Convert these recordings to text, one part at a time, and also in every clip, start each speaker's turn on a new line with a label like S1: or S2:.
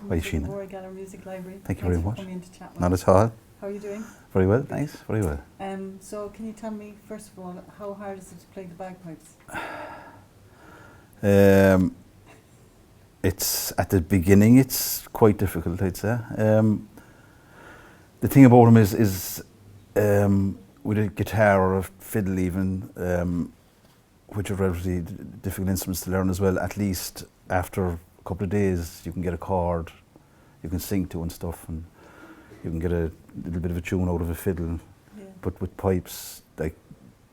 S1: welcome
S2: Hi,
S1: to
S2: Sheena.
S1: the Michéal Music Library.
S2: Thank you very much.
S1: Thanks for coming in to chat with
S2: Not
S1: us.
S2: at all.
S1: How are you doing?
S2: Very well, thanks. Very well.
S1: So can you tell me, first of all, how hard is it to play the bagpipes?
S2: It's at the beginning. It's quite difficult, I'd say. The thing about them is with a guitar or a fiddle, even, which are relatively difficult instruments to learn as well. At least after a couple of days, you can get a chord, you can sing to and stuff, and you can get a little bit of a tune out of a fiddle.
S1: Yeah.
S2: But with pipes, like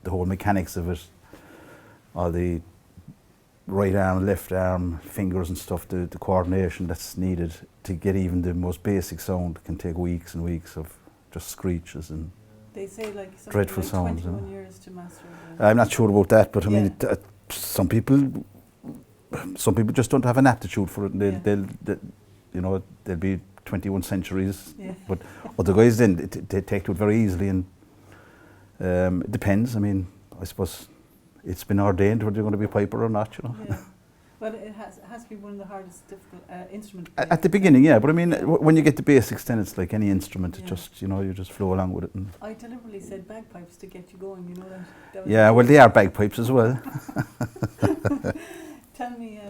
S2: the whole mechanics of it, all the right arm, left arm, fingers and stuff, the coordination that's needed to get even the most basic sound can take weeks and weeks of just screeches and
S1: They say like something
S2: dreadful
S1: like
S2: sounds.
S1: 21 years to master it.
S2: I'm not sure about that, but I mean,
S1: Yeah.
S2: some people just don't have an aptitude for it. And they'll be 21 centuries.
S1: Yeah.
S2: But other guys then they take to it very easily, and it depends. I mean, I suppose it's been ordained whether you're going to be a piper or not.
S1: Yeah. Well, it has to be one of the hardest difficult instruments.
S2: At the beginning, yeah, but I mean, when you get the basics, then it's like any instrument. It
S1: Yeah.
S2: just you just flow along with it. And
S1: I deliberately said bagpipes to get you going. You know that.
S2: yeah, well, they are bagpipes as well.
S1: Tell me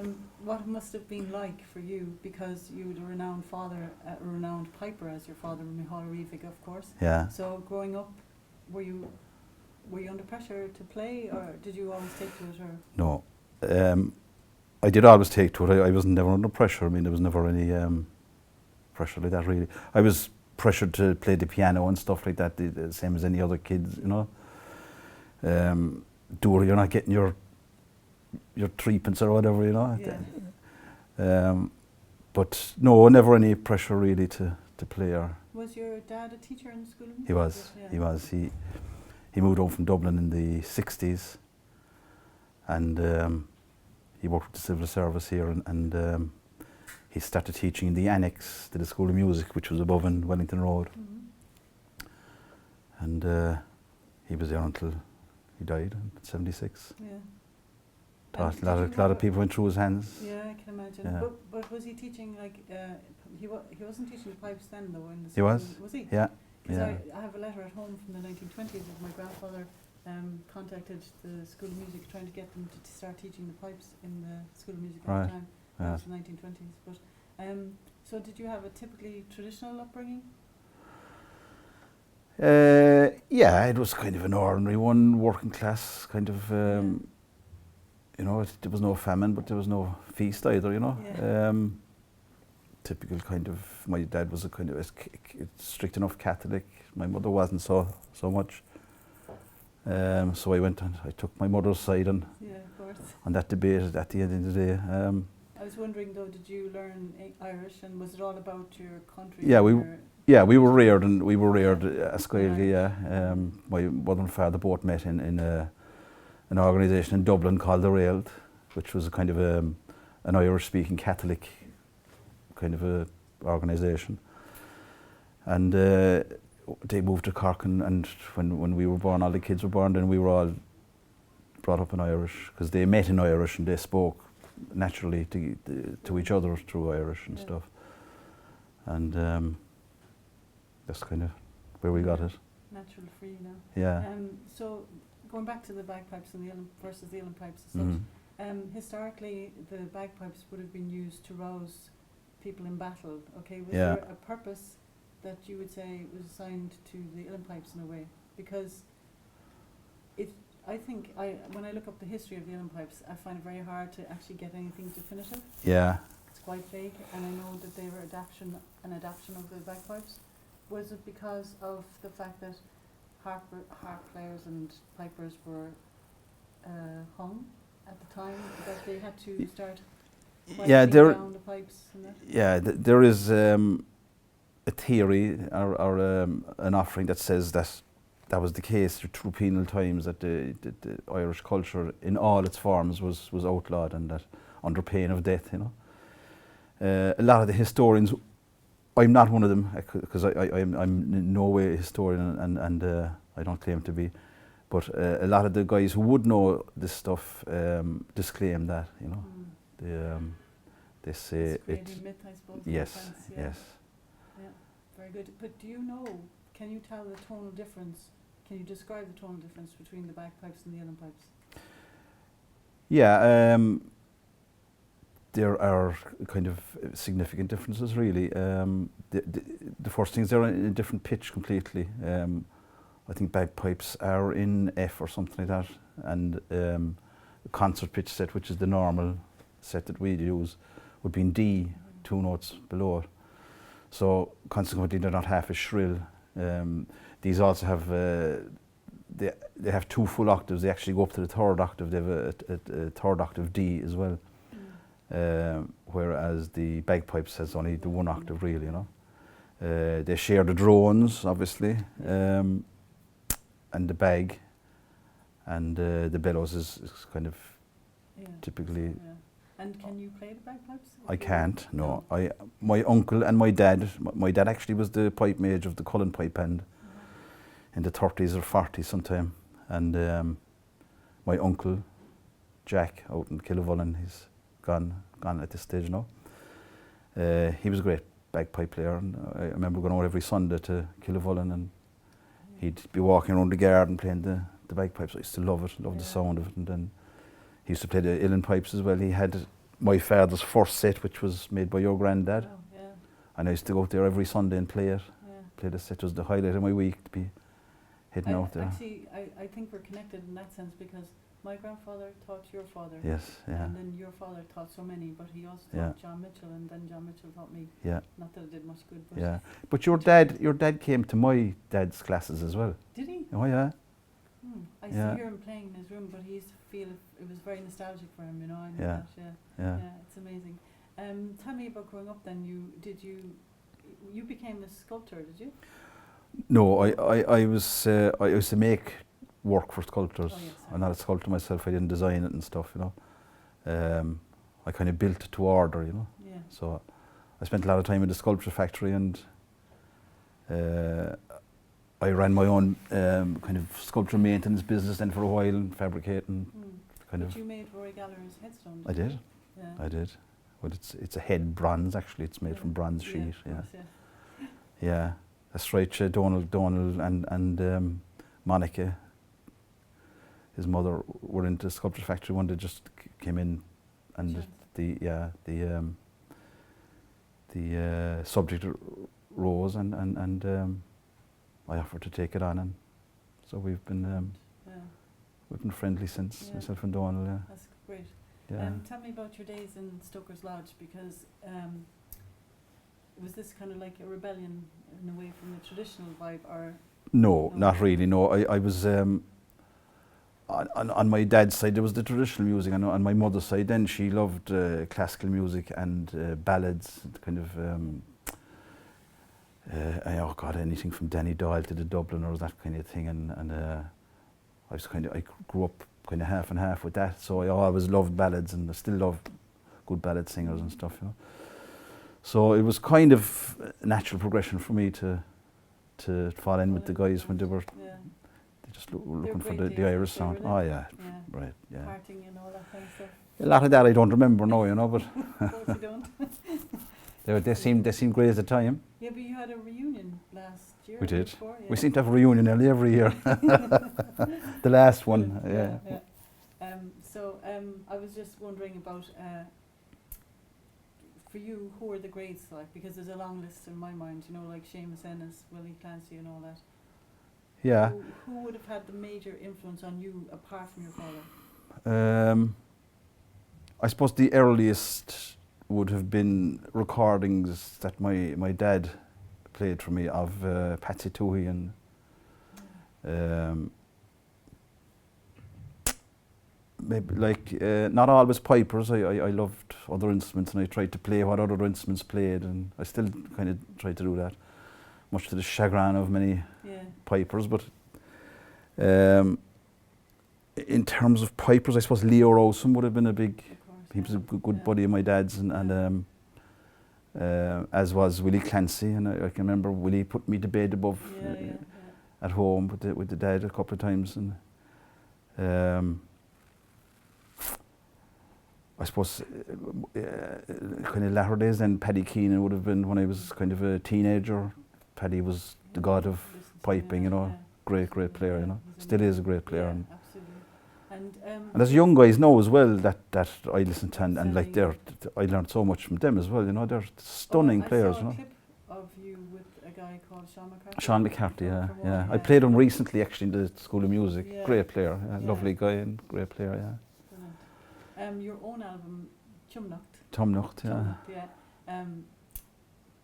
S1: what it must have been like for you, because you had a renowned father, a renowned piper as your father, Michéal O'Riabhaigh, of course.
S2: Yeah.
S1: So growing up, were you under pressure to play, or did you always take to it? Or
S2: No, I did always take to it. I was never under pressure. I mean, there was never any pressure like that really. I was pressured to play the piano and stuff like that, the same as any other kids, you're not getting your threepence or whatever,
S1: Yeah.
S2: But no, never any pressure really to play. Or
S1: Was your dad a teacher in school?
S2: he was.
S1: Yeah.
S2: He was. He moved over from Dublin in the 60s, and he worked with the civil service here, and he started teaching in the annex to the School of Music, which was above in Wellington Road.
S1: Mm-hmm.
S2: And he was there until he died at 76.
S1: Yeah.
S2: A lot of people went through his hands.
S1: Yeah, I can imagine.
S2: Yeah.
S1: But was he teaching like he wasn't teaching the pipes then though in the
S2: He was.
S1: Was he?
S2: Yeah.
S1: Because
S2: Yeah.
S1: I have a letter at home from the 1920s that my grandfather contacted the School of Music trying to get them to start teaching the pipes in the School of Music at
S2: Right.
S1: the time. That
S2: Yeah.
S1: was the 1920s. But so did you have a typically traditional upbringing?
S2: Yeah, it was kind of an ordinary one, working class kind of. There was no famine, but there was no feast either.
S1: Yeah.
S2: Typical kind of. My dad was a kind of a strict enough Catholic. My mother wasn't so much. So I went and I took my mother's side on
S1: Yeah, of course.
S2: that debate at the end of the day.
S1: I was wondering though, did you learn Irish, and was it all about your country?
S2: Yeah, we were reared as Gaeilge.
S1: Yeah.
S2: Yeah. My mother and father both met in an organisation in Dublin called the Railed, which was a kind of an Irish-speaking Catholic kind of a organisation. And they moved to Cork, and when we were born, all the kids were born, then we were all brought up in Irish, because they met in Irish and they spoke naturally to each other through Irish and stuff. And that's kind of where we got it.
S1: Natural for you now.
S2: Yeah.
S1: So going back to the bagpipes and the versus the Uilleann pipes and such, historically the bagpipes would have been used to rouse people in battle. Okay, was
S2: Yeah.
S1: there a purpose that you would say was assigned to the Uilleann pipes in a way? Because when I look up the history of the Uilleann pipes, I find it very hard to actually get anything definitive.
S2: Yeah.
S1: It's quite vague, and I know that they were an adaptation of the bagpipes. Was it because of the fact that harp players and pipers were hung at the time, that they had to start winding down the pipes and that?
S2: Yeah, there is a theory or an offering that says that was the case through penal times, that the Irish culture in all its forms was outlawed, and that under pain of death. A lot of the historians, I'm not one of them, because I'm in no way a historian, and I don't claim to be, but a lot of the guys who would know this stuff disclaim that, They say
S1: It's creating myth, I suppose. in a
S2: yes,
S1: sense,
S2: yes.
S1: Yeah, very good. But do you know, can you tell the tonal difference, can you describe the tonal difference between the bagpipes and the Uilleann pipes?
S2: Yeah, there are kind of significant differences really. The first thing is they're in a different pitch completely. I think bagpipes are in F or something like that, and the concert pitch set, which is the normal set that we use, would be in D, 2 notes below it. So consequently they're not half as shrill. These also have, they have 2 full octaves. They actually go up to the 3rd octave. They have a 3rd octave D as well. Whereas the bagpipes has only the 1 octave really, you know. They share the drones, obviously, and the bag, and the bellows is kind of typically.
S1: Yeah. And can you play the bagpipes?
S2: I can't, no. My uncle and my dad actually was the pipe mage of the Cullen pipe band in the 30s or 40s sometime, and my uncle, Jack, out in Killavullen, he's gone at this stage now. He was a great bagpipe player, and I remember going out every Sunday to Killavullen, and he'd be walking around the garden playing the bagpipes. I used to love it, the sound of it. And then he used to play the Uilleann pipes as well. He had my father's first set, which was made by your granddad.
S1: Oh, yeah.
S2: And I used to go out there every Sunday and play it.
S1: Yeah.
S2: Play the set. It was the highlight of my week to be heading out there.
S1: Actually, I think we're connected in that sense, because my grandfather taught your father.
S2: Yes, yeah.
S1: And then your father taught so many, but he also taught John Mitchell, and then John Mitchell taught me.
S2: Yeah.
S1: Not that it did much good, but.
S2: Yeah. But your dad came to my dad's classes as well.
S1: Did he?
S2: Oh yeah.
S1: I used to hear him playing in his room, but he used to feel it was very nostalgic for him, you know. I know that, yeah, it's amazing. Tell me about growing up. Then you became a sculptor, did you?
S2: No, I used to make work for sculptors.
S1: Oh, yes,
S2: I'm not a sculptor myself. I didn't design it and stuff, you know. I kind of built it to order, you know.
S1: Yeah.
S2: So I spent a lot of time in the sculpture factory, and I ran my own kind of sculpture maintenance business then for a while, and fabricating.
S1: But you made Rory Gallagher's headstone.
S2: I did.
S1: Yeah.
S2: I did. But it's a head bronze actually. It's made from bronze sheet. Yeah. That's right. Donald and Monica, his mother, were into the sculpture factory one day. Just came in, and the subject rose, and I offered to take it on, and so we've been friendly since, myself and Donald. Yeah.
S1: That's great.
S2: Yeah.
S1: Tell me about your days in Stoker's Lodge, because was this kind of like a rebellion in a way from the traditional vibe, or?
S2: No, not really. No, I was on my dad's side there was the traditional music, and on my mother's side then she loved classical music and ballads, kind of. Oh God, anything from Danny Doyle to the Dubliners, that kind of thing, and I grew up kind of half and half with that. So I always loved ballads, and I still love good ballad singers and stuff, you know. So it was kind of a natural progression for me to fall in with the guys when they were just looking for the Irish sound. Oh yeah, right, yeah.
S1: Partying and all that kind of stuff.
S2: A lot of that I don't remember now, you know, but
S1: Of course you don't.
S2: they seemed great at the time.
S1: Yeah, but you had a reunion last year.
S2: We did.
S1: Before,
S2: We seem to have a reunion nearly every year. The last one, yeah.
S1: I was just wondering about, for you, who are the greats like? Because there's a long list in my mind, you know, like Seamus Ennis, Willie Clancy and all that.
S2: Yeah.
S1: Who would have had the major influence on you apart from your father?
S2: I suppose the earliest would have been recordings that my dad played for me of Patsy Toohey and maybe like not always pipers. I loved other instruments, and I tried to play what other instruments played, and I still kind of try to do that, much to the chagrin of many pipers. But in terms of pipers, I suppose Leo Rowson would have been a big. He was a good buddy of my dad's, and as was Willie Clancy, and I can remember Willie put me to bed above at home with the dad a couple of times, and I suppose kind of latter days then Paddy Keenan would have been when I was kind of a teenager. Paddy was the god of piping, you know, great player, you know, still is a great player.
S1: Yeah,
S2: And
S1: absolutely.
S2: there's young guys now as well that I listen to and like I learned so much from them as well, you know, they're stunning players, you know.
S1: I saw a clip of you with a guy called Sean McCarthy.
S2: Sean McCarthy, yeah. I played him recently actually in the School of Music.
S1: Yeah.
S2: Great player, lovely guy and great player, yeah.
S1: Brilliant. Your own album,
S2: Tiomnacht, yeah.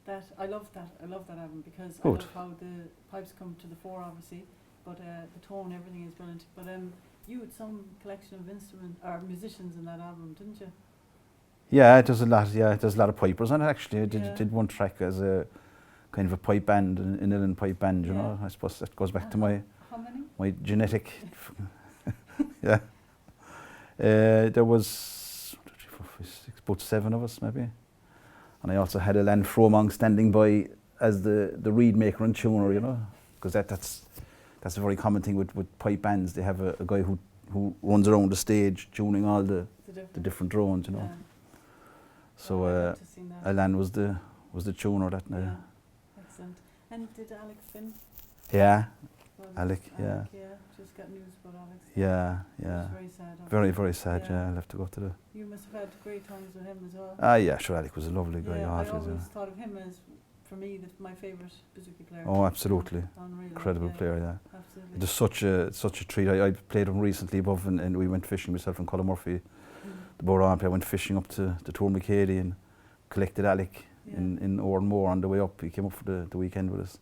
S1: That I love that album because I love how the pipes come to the fore, obviously, but the tone, everything is brilliant. But you had some collection of musicians in that album, didn't you?
S2: Yeah, there's a lot of pipers on it actually. I did one track as a kind of a pipe band, an Uilleann pipe band, you know. I suppose that goes back to my genetic. Yeah. There was about 7 of us maybe. And I also had Eoin O'Riabhaigh standing by as the reed maker and tuner, you know, because that's a very common thing with pipe bands. They have a guy who runs around the stage tuning all the different drones, you know.
S1: Yeah.
S2: So Eoin was the tuner that night.
S1: Yeah. Excellent. And did Alex Finn?
S2: Yeah.
S1: Well,
S2: Alec, yeah.
S1: Just got news about Alex.
S2: Yeah.
S1: Very sad.
S2: Very, very sad, yeah. I'll have to go to the...
S1: You must have had great times with him as well.
S2: Yeah, sure, Alec was a lovely guy.
S1: Yeah, I always thought of him as, for me, my favourite bouzouki player.
S2: Oh, absolutely.
S1: Unreal.
S2: Incredible player, yeah.
S1: Absolutely.
S2: It was such a treat. I played him recently above and we went fishing, myself and Colin Murphy. The board I went fishing up to the Tour Michéal and collected Alec in Oranmore on the way up. He came up for the weekend with us.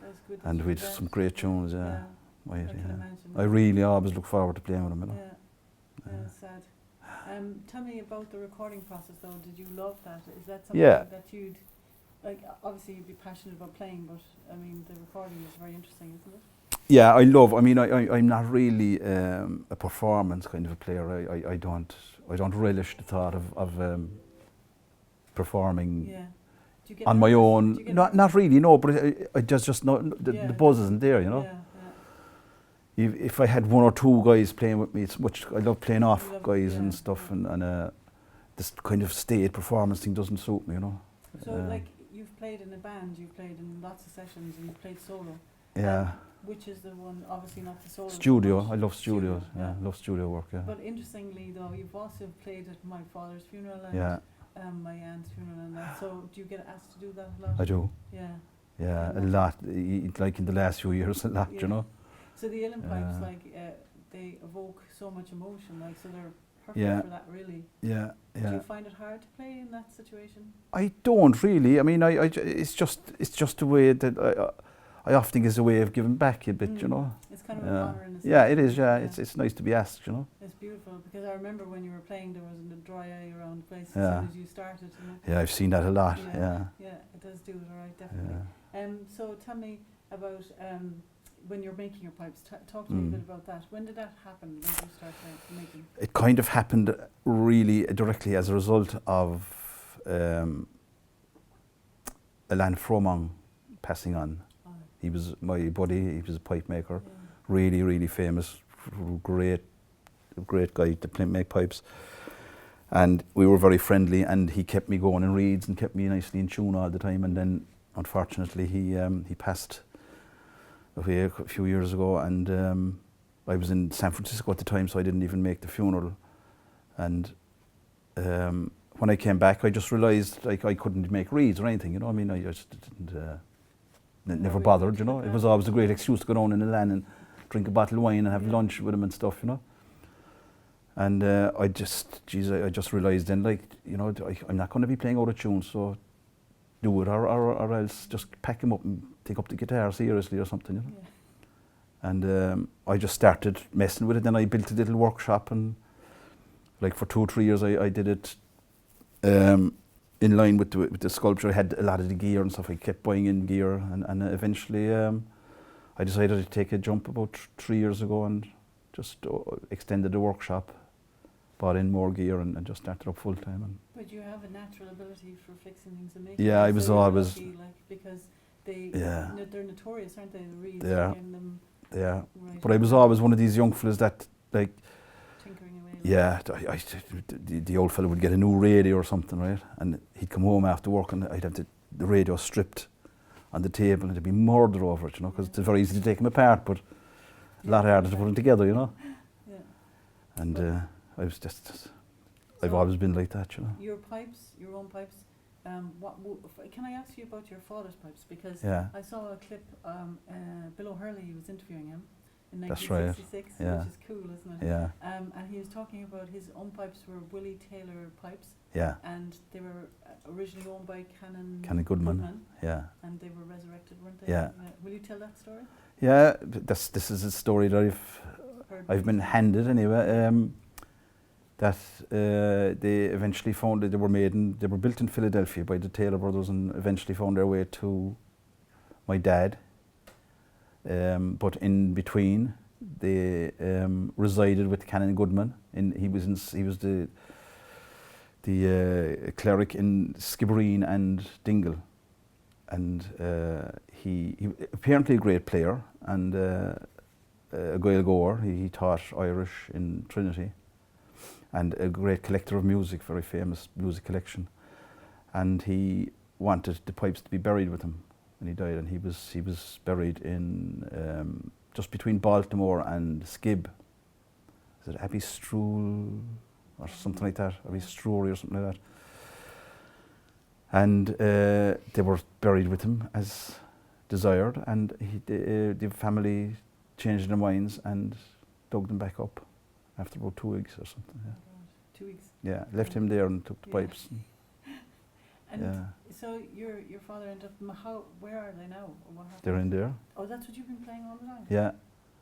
S1: That's good.
S2: And we had some great tunes, yeah.
S1: I can imagine.
S2: I really always look forward to playing with him, you know.
S1: Yeah, sad. Tell me about the recording process though. Did you love that? Is that something that you'd, like, obviously you'd be passionate about playing, but I mean the recording is very interesting, isn't it?
S2: Yeah, I'm not really a performance kind of a player. I don't relish the thought of performing on my own. Not really, no. But I just not the buzz isn't there, you know. If I had 1 or 2 guys playing with me, it's much. I love playing off guys and stuff, and this kind of stage performance thing doesn't suit me, you know.
S1: So like you've played in a band, you've played in lots of sessions, and you've played solo.
S2: Yeah.
S1: Which is the one, obviously not the solo.
S2: Studio. I love studios. Yeah, love studio work. Yeah.
S1: But interestingly, though, you've also played at my father's funeral and my aunt's funeral and that. So do you get asked to do that a lot?
S2: I do.
S1: Yeah.
S2: Yeah, a lot. Like in the last few years, a lot. You know.
S1: So the Uilleann pipes, like they evoke so much emotion, like so they're perfect for that, really.
S2: Yeah.
S1: Do you find it hard to play in that situation?
S2: I don't really. I mean, it's just a way that I often think it's a way of giving back a bit, you know.
S1: It's kind of an honour in a sense.
S2: Yeah, it is. Yeah, it's nice to be asked, you know.
S1: It's beautiful because I remember when you were playing, there wasn't a dry eye around the place as soon as you started. You know?
S2: Yeah, I've seen that a lot. Yeah,
S1: it does do it, all right, definitely. So tell me about when you're making your pipes. Talk to me a bit about that. When did that happen? When did you start making?
S2: It kind of happened really directly as a result of Eoin O'Riabhaigh passing on. He was my buddy. He was a pipe maker, really, really famous, great guy to make pipes. And we were very friendly. And he kept me going in reeds and kept me nicely in tune all the time. And then, unfortunately, he passed away a few years ago. And I was in San Francisco at the time, so I didn't even make the funeral. And when I came back, I just realised like I couldn't make reeds or anything. You know, I mean, I just didn't. Never bothered, you know. It was always a great excuse to go down in the land and drink a bottle of wine and have lunch with him and stuff, you know. And I just realised then, like, you know, I'm not going to be playing out of tune, so do it or else just pack him up and take up the guitar seriously or something, you know. And I just started messing with it. Then I built a little workshop, and like for 2 or 3 years I did it. In line with the sculpture, I had a lot of the gear and stuff. I kept buying in gear, and eventually I decided to take a jump about 3 years ago and just extended the workshop, bought in more gear, and just started up full time. But
S1: you have a natural ability for fixing things and making.
S2: Yeah, I was always
S1: lucky, like, because they're notorious, aren't they? The reeds.
S2: Yeah. Right, but I was always one of these young fellas that like. Yeah, the old fella would get a new radio or something, right? And he'd come home after work and I'd have the radio stripped on the table and there'd be murder over it, you know, because it's very easy to take them apart, but a lot harder to put them together, you know.
S1: Yeah.
S2: And I was just, I've always been like that, you know.
S1: Your pipes, your own pipes. Can I ask you about your father's pipes? Because
S2: Yeah.
S1: I saw a clip. Bill O'Hurley was interviewing him in
S2: That's right.
S1: 1966,
S2: Yeah.
S1: which is cool, isn't it?
S2: Yeah,
S1: And he was talking about his own pipes were Willie Taylor pipes,
S2: yeah,
S1: and they were originally owned by
S2: Canon Goodman. Yeah.
S1: and they were resurrected, weren't they?
S2: Yeah.
S1: Will you tell that story?
S2: Yeah, this is a story that I've been handed anyway. That they eventually found that they were built in Philadelphia by the Taylor brothers and eventually found their way to my dad. But in between, they resided with Canon Goodman. He was the cleric in Skibbereen and Dingle, and he apparently a great player and a Gael goer. He taught Irish in Trinity, and a great collector of music, very famous music collection. And he wanted the pipes to be buried with him when he died, and he was buried in just between Baltimore and Skib. Is it Abbey Struhl or something like that? Abbey Strury or something like that. And they were buried with him as desired, and the family changed their minds and dug them back up after about 2 weeks or something. Yeah.
S1: 2 weeks.
S2: Yeah, left him there and took the pipes.
S1: And
S2: Yeah.
S1: so your father ended up. Where are they now? Or what happened?
S2: They're in there.
S1: Oh, that's what you've been playing all the time.
S2: Yeah,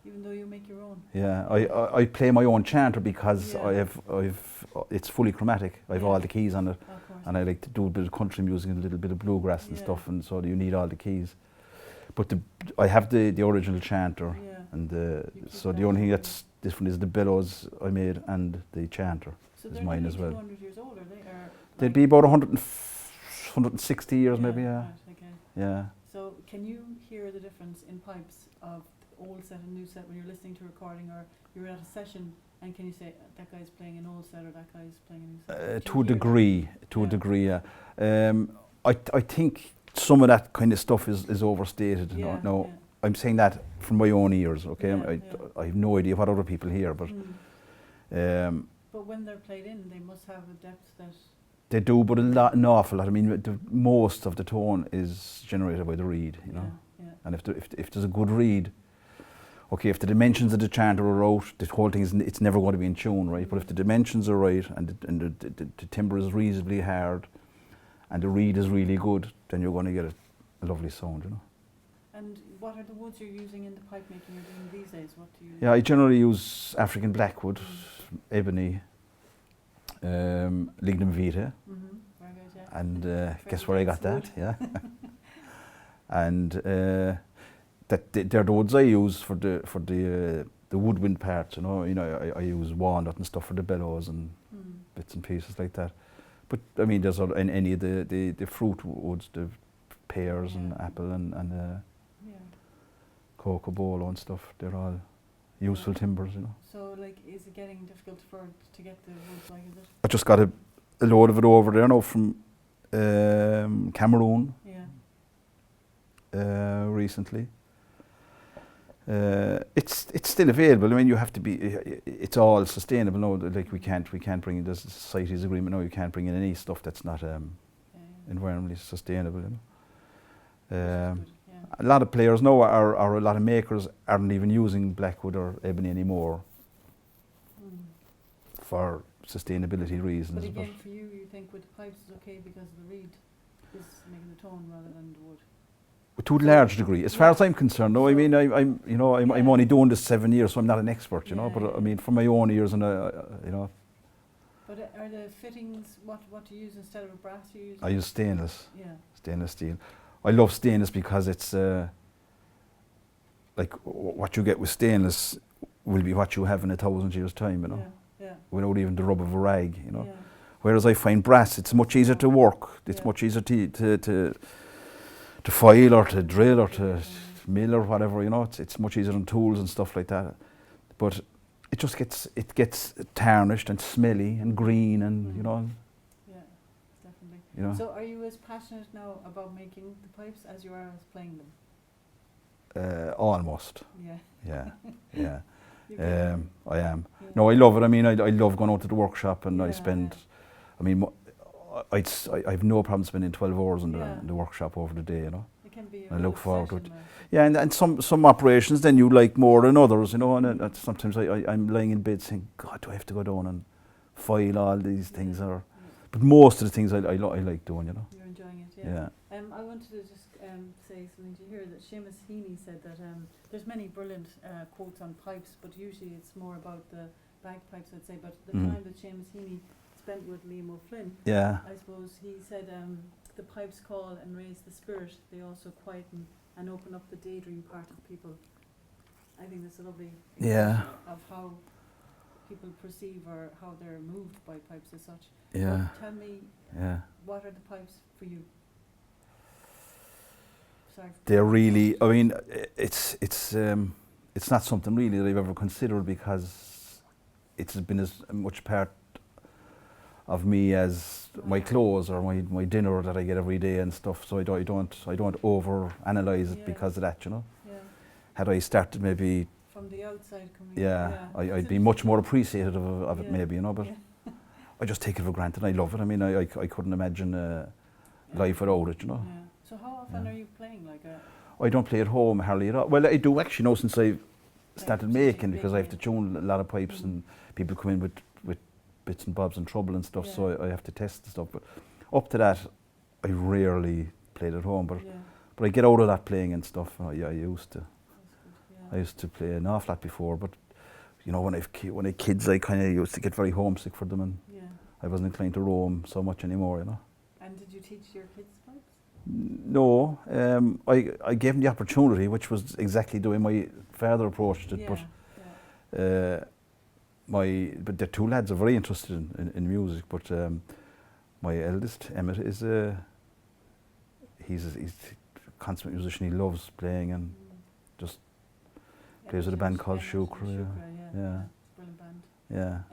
S1: Even though you make your own.
S2: yeah. I play my own chanter because
S1: Yeah.
S2: it's fully chromatic. I have
S1: Yeah.
S2: all the keys on it,
S1: Of course.
S2: and I like to do a bit of country music and a little bit of bluegrass and
S1: Yeah.
S2: stuff, and so you need all the keys. But I have the original chanter,
S1: Yeah.
S2: and
S1: keep
S2: so
S1: that
S2: the only thing
S1: going.
S2: that's different is the bellows I made and the chanter.
S1: So
S2: is
S1: they're
S2: mine
S1: nearly
S2: as well.
S1: 200 years old, are they? Or
S2: They'd
S1: like-
S2: be about 160 years maybe, yeah.
S1: Right, okay.
S2: Yeah.
S1: So can you hear the difference in pipes of old set and new set when you're listening to a recording or you're at a session, and can you say that guy's playing an old set or that guy's playing a new set? Can
S2: To
S1: you
S2: a
S1: hear that?
S2: degree, yeah. I think some of that kind of stuff is overstated.
S1: Yeah,
S2: No,
S1: yeah.
S2: I'm saying that from my own ears, okay?
S1: Yeah,
S2: I
S1: yeah.
S2: have no idea what other people hear, but
S1: But when they're played in, they must have a depth that.
S2: they do, but an awful lot. I mean, most of the tone is generated by the reed, you know.
S1: Yeah.
S2: And if there's a good reed, okay, if the dimensions of the chanter are out, the whole thing it's never going to be in tune, right? But if the dimensions are right and the timbre is reasonably hard, and the reed is really good, then you're going to get a lovely sound, you know.
S1: And what are the woods you're using in the pipe making you're doing these days? What do you?
S2: Yeah, I generally use African blackwood, ebony, lignum vitae,
S1: Mm-hmm. Very good, yeah.
S2: and
S1: Very
S2: guess where I got
S1: dense
S2: that? Yeah, and they're the woods I use for the woodwind parts. You know, I use walnut and stuff for the bellows and bits and pieces like that. But I mean, there's in any of the fruit woods, the pears and
S1: Yeah.
S2: apple and
S1: Yeah.
S2: cocoa bolo and stuff. They're all useful timbers, you know.
S1: So, like, is it getting difficult to get the woods like is it?
S2: I just got a load of it over there now from Cameroon
S1: Yeah.
S2: recently. It's still available. I mean, you have to be. It's all sustainable. No, like we can't bring in. There's a society's agreement. No, you can't bring in any stuff that's not environmentally sustainable. You know.
S1: Good, yeah.
S2: A lot of players now or a lot of makers aren't even using blackwood or ebony anymore for sustainability reasons.
S1: But again, for you think with the pipes is okay because the reed is making the tone rather than the wood.
S2: To a large degree, as far as I'm concerned. No, I mean, I'm only doing this 7 years, so I'm not an expert, you know. But I mean, from my own ears, and you know.
S1: But are the fittings what do you use instead of a brass? You use?
S2: I use stainless,
S1: Yeah.
S2: stainless steel. I love stainless because it's like what you get with stainless will be what you have in 1,000 years' time, you know,
S1: Yeah.
S2: without even the rub of a rag, you know.
S1: Yeah.
S2: Whereas I find brass, it's much easier to work. It's
S1: Yeah.
S2: much easier to file or to drill or to mill or whatever, you know. It's much easier on tools and stuff like that. But it gets tarnished and smelly and green and you know.
S1: Yeah, definitely.
S2: You know.
S1: So are you as passionate now about making the pipes as you are as playing them?
S2: Almost.
S1: Yeah.
S2: Yeah. Yeah.
S1: You get it.
S2: I am.
S1: Yeah.
S2: No, I love it. I mean, I love going out to the workshop and I
S1: Yeah,
S2: spend. I mean, I have no problem spending 12 hours in
S1: Yeah.
S2: the workshop over the day. You know.
S1: It can be
S2: I
S1: a
S2: look
S1: real
S2: forward to
S1: obsession, like.
S2: Yeah, and some operations then you like more than others, you know, and sometimes I'm lying in bed saying, God, do I have to go down and file all these things?
S1: Yeah.
S2: But most of the things I like doing, you know.
S1: You're enjoying it, yeah.
S2: Yeah.
S1: I wanted to just say something to you here, that Seamus Heaney said that there's many brilliant quotes on pipes, but usually it's more about the bagpipes, I'd say. But the time that Seamus Heaney spent with Liam O'Flynn,
S2: Yeah.
S1: I suppose he said the pipes call and raise the spirit. They also quieten and open up the daydream part of people. I think that's a lovely example of how people perceive or how they're moved by pipes as such.
S2: Yeah.
S1: But tell me, what are the pipes for you? Sorry.
S2: They're really, I mean, it's not something really that I've ever considered because it's been as much part of me as my clothes or my dinner that I get every day and stuff. So I don't over analyze it because of that, you know.
S1: Yeah.
S2: Had I started maybe
S1: From the outside coming
S2: I'd be much more appreciative of it maybe, you know, but I just take it for granted. I love it. I mean, I couldn't imagine life without it, you know.
S1: Yeah. So how often are you playing like a...
S2: I don't play at home hardly at all. Well, I do actually now since I've started making, because I have to tune a lot of pipes and people come in with bits and bobs and trouble and stuff, so I have to test the stuff. But up to that, I rarely played at home. But I get out of that playing and stuff. I used to. I used to play an awful lot before, but you know, when I kids, I kind of used to get very homesick for them, and I wasn't inclined to roam so much anymore, you know.
S1: And did you teach your kids pipes?
S2: No, I gave them the opportunity, which was exactly the way my father approached it. But but the two lads are very interested in music. But my eldest Emmett is he's a consummate musician. He loves playing and just plays with a band called Sheena Crowley. Yeah.
S1: Brilliant band.
S2: Yeah.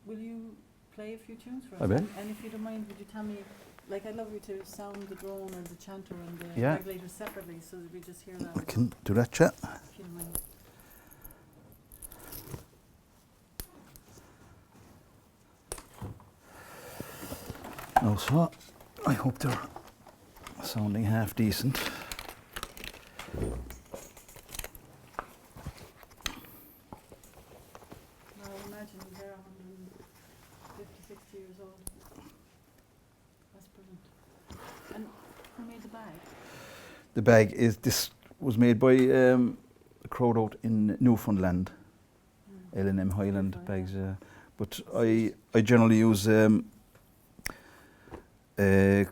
S1: Will you play a few tunes for us?
S2: I will.
S1: And if you don't mind, would you tell me, like, I'd love you to sound the drone or the chanter and the regulator separately so that we just hear that.
S2: I can do that, chat.
S1: If you don't mind.
S2: No, so I hope they're sounding half decent.
S1: Now imagine they're 150, 60 years old. That's brilliant. And who made the bag?
S2: The bag this was made by a crowd out in Newfoundland, L&M Highland bags. But I generally use a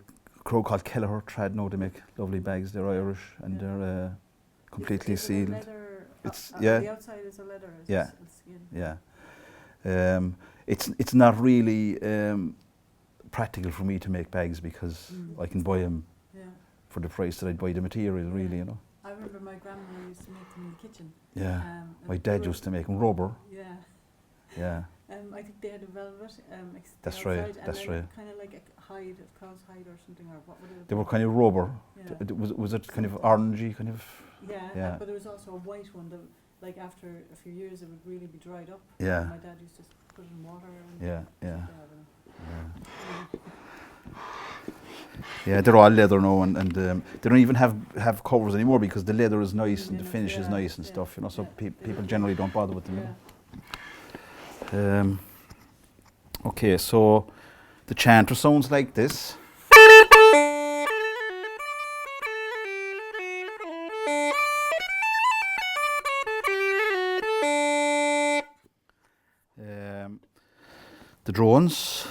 S2: crowd called Kelleher Trad. Now they make lovely bags. They're Irish and they're completely sealed.
S1: Leather,
S2: it's
S1: the outside is a leather.
S2: Skin. Yeah. It's not really practical for me to make bags because I can buy them for the price that I'd buy the material. Really, you know.
S1: I remember my grandmother used to make them in the kitchen.
S2: Yeah. My dad used to make them rubber.
S1: Yeah.
S2: Yeah.
S1: I think they had a velvet.
S2: That's right. That's right.
S1: Kind of like a hide, of cow's hide or something, or what would it?
S2: They were kind of rubber.
S1: Yeah.
S2: Was it kind of orangey, kind of?
S1: Yeah. But there was also a white one that, like, after a few years, it would really be dried up.
S2: Yeah.
S1: And my dad used to put it in water. And
S2: Yeah, they're all leather now, and they don't even have covers anymore because the leather is nice and the finish is nice and stuff, you know. So people generally don't bother with them. You know? Okay, so the chanter sounds like this. The drones.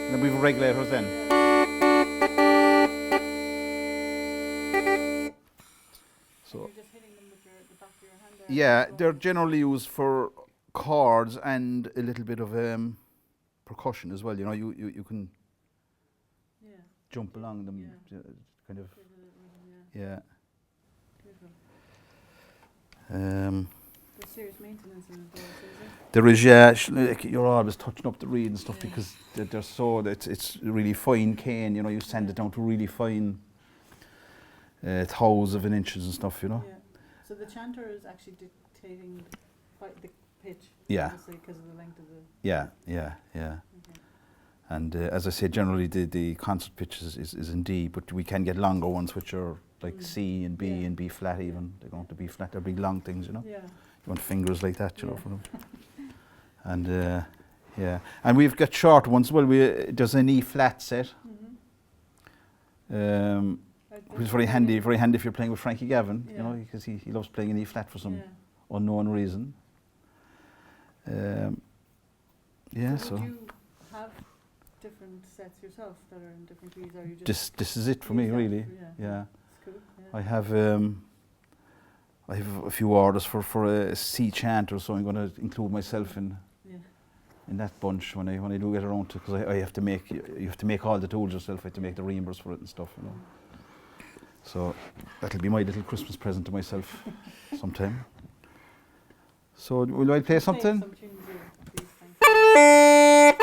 S2: Then we have regulators then. So
S1: you're just hitting them with the back of your hand there.
S2: Yeah, they're generally used for chords and a little bit of percussion as well. You know, you can
S1: Yeah.
S2: jump along them,
S1: Yeah.
S2: kind of.
S1: Give it a little, yeah.
S2: Yeah.
S1: Beautiful.
S2: Um,
S1: There's serious maintenance in it, though, is there?
S2: there is, yeah. Like you're always touching up the reed and stuff
S1: Yeah.
S2: because they're so it's really fine cane. You know, you sand
S1: Yeah.
S2: it down to really fine thousands of an inches and stuff. You know.
S1: Yeah. So the chanter is actually dictating the pitch.
S2: Yeah.
S1: Obviously, because of the length of the.
S2: Yeah.
S1: Okay.
S2: And as I say, generally the concert pitch is in D, but we can get longer ones which are like C and B
S1: Yeah.
S2: and B flat even. They're going to B flat. They're big long things, you know.
S1: Yeah.
S2: You want fingers like that, you know,
S1: Yeah.
S2: for them. And yeah, and we've got short ones. Well, there's an E flat set, which is very handy. Very handy if you're playing with Frankie Gavin, you know, because he loves playing an E flat for some unknown reason.
S1: So would you have different sets yourself that are in different keys, or you just
S2: This is it for me,
S1: use that
S2: really.
S1: for-
S2: Yeah.
S1: It's cool. Yeah.
S2: I have a few orders for a C chanter, so I'm going to include myself in that bunch when I do get around to, because I have to make you have to make all the tools yourself. I have to make the reambers for it and stuff, you know. So that'll be my little Christmas present to myself sometime. So will I play something?
S1: Some tunes here, please, thank you.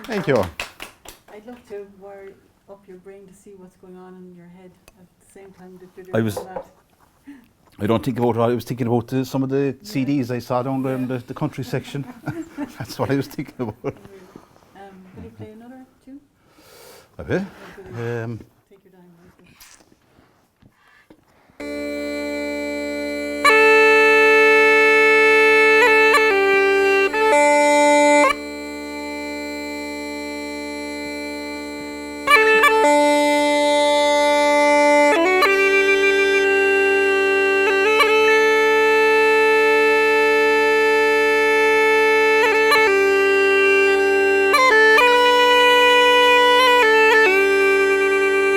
S2: Thank you.
S1: I'd love to wire up your brain to see what's going on in your head at the same time that you're
S2: I
S1: doing
S2: was-
S1: all that.
S2: I don't think about it. I was thinking about some of the CDs I saw down there in the country section. That's what I was thinking about.
S1: Will you play another tune?
S2: I will.
S1: Or will you take your time? Okay.
S3: Thank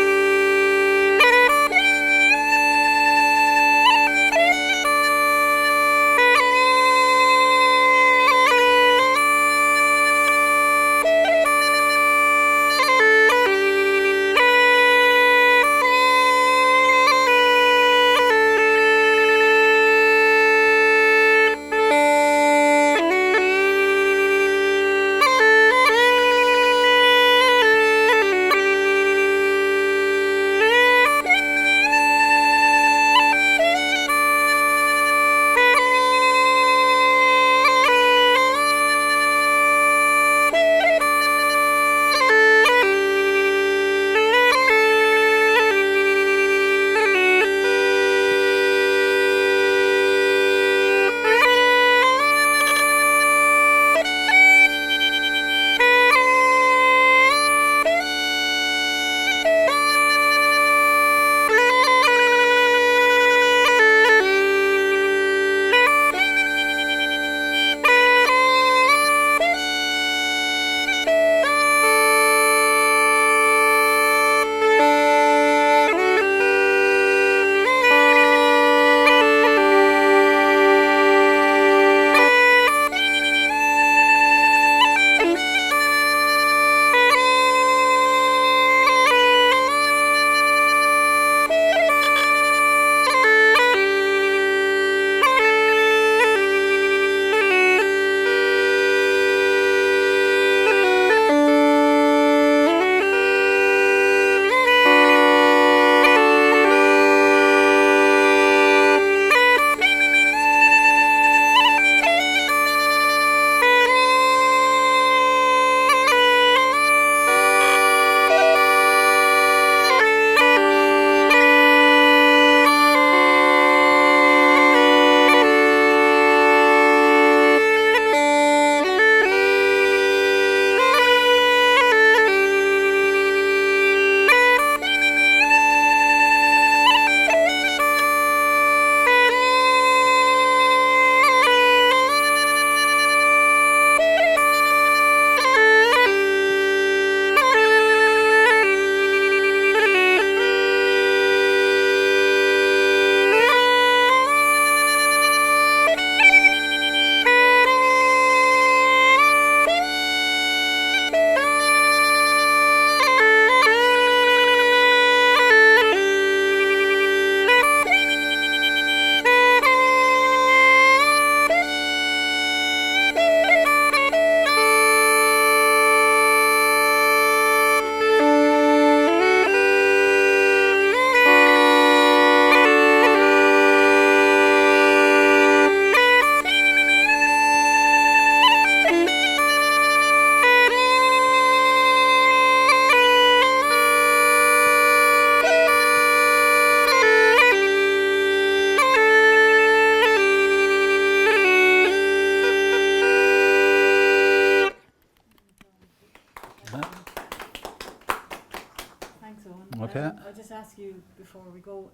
S2: Okay.
S1: I'll just ask you before we go,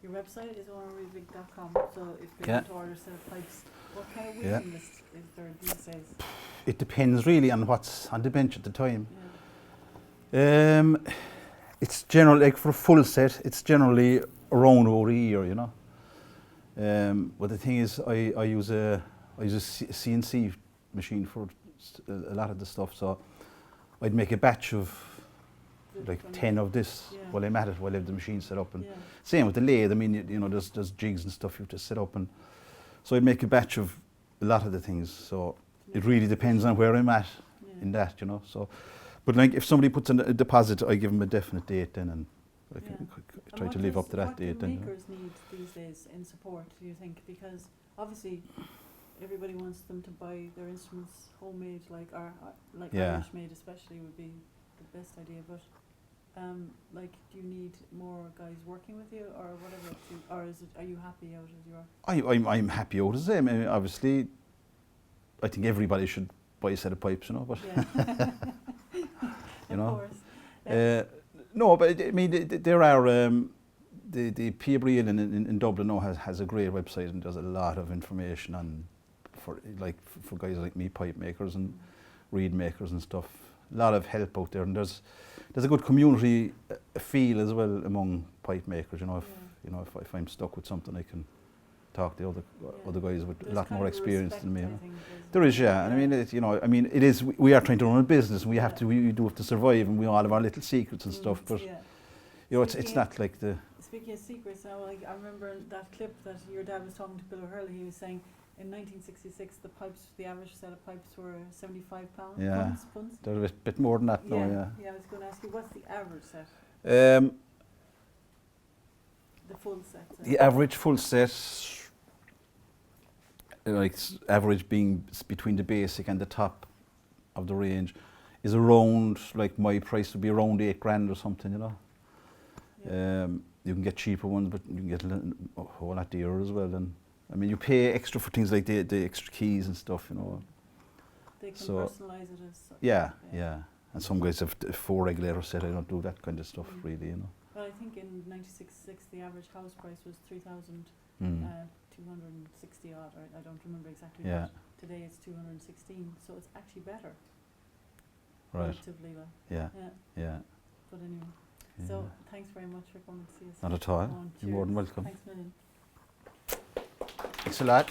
S1: your website is owenorriabhaigh.com, so if they
S2: Yeah.
S1: want to order a set of pipes, what kind of waiting list is there these days?
S2: It depends really on what's on the bench at the time.
S1: Yeah.
S2: It's generally, like for a full set, it's generally around over a year, you know. But the thing is, I use a CNC machine for a lot of the stuff, so I'd make a batch of like 10 of this while I'm at it, while I have the machine set up. And same with the lathe, I mean, you know, there's jigs and stuff you have to set up, and so I'd make a batch of a lot of the things, so it really depends on where I'm at in that, you know. So, but like if somebody puts in a deposit, I give them a definite date then, and I can try to live up to that date.
S1: What do makers need these days in support, do you think? Because obviously everybody wants them to buy their instruments homemade, like Irish made especially would be the best idea. But like, do you need more guys working with you, or whatever? Or is it? Are you happy out as you are?
S2: I'm happy out as I am. I mean, obviously, I think everybody should buy a set of pipes, you know. But you know,
S1: of course. Yeah.
S2: No, but I mean, there are the Uilleann in Dublin now has a great website and does a lot of information on for guys like me, pipe makers and reed makers and stuff. A lot of help out there, and there's a good community feel as well among pipe makers. You know, if I'm stuck with something, I can talk to other guys with a lot more experience than me. You know. There is, yeah. And I mean, it is. We are trying to run a business. We do have to survive, and we all have our little secrets and stuff. But you know, it's not like the.
S1: Speaking of secrets, now, like, I remember that clip that your dad was talking to Bill O'Riabhaigh. He was saying in 1966 the average set of pipes were £75.
S2: Yeah.
S1: Punts.
S2: They're a bit more than that now. Yeah.
S1: Yeah, I was going to ask you, what's the average set? The full set.
S2: The average full set, like average being between the basic and the top of the range, is around, like my price would be around £8,000 or something, you know. Yeah. You can get cheaper ones, but you can get a whole lot dearer as well. And I mean, you pay extra for things like the extra keys and stuff, you know.
S1: They can personalise it as such.
S2: Yeah. And some guys have a 4 regulator set. I don't do that kind of stuff really, you know.
S1: Well, I think in 1966 the average house price was 3,260 odd. I don't remember exactly.
S2: Yeah.
S1: But today it's 216, so it's actually better.
S2: Right.
S1: Relatively well.
S2: Yeah.
S1: But anyway. Yeah. So thanks very much for coming to see us.
S2: Not at all. You're more than welcome.
S1: Thanks a million.
S2: Thanks a lot.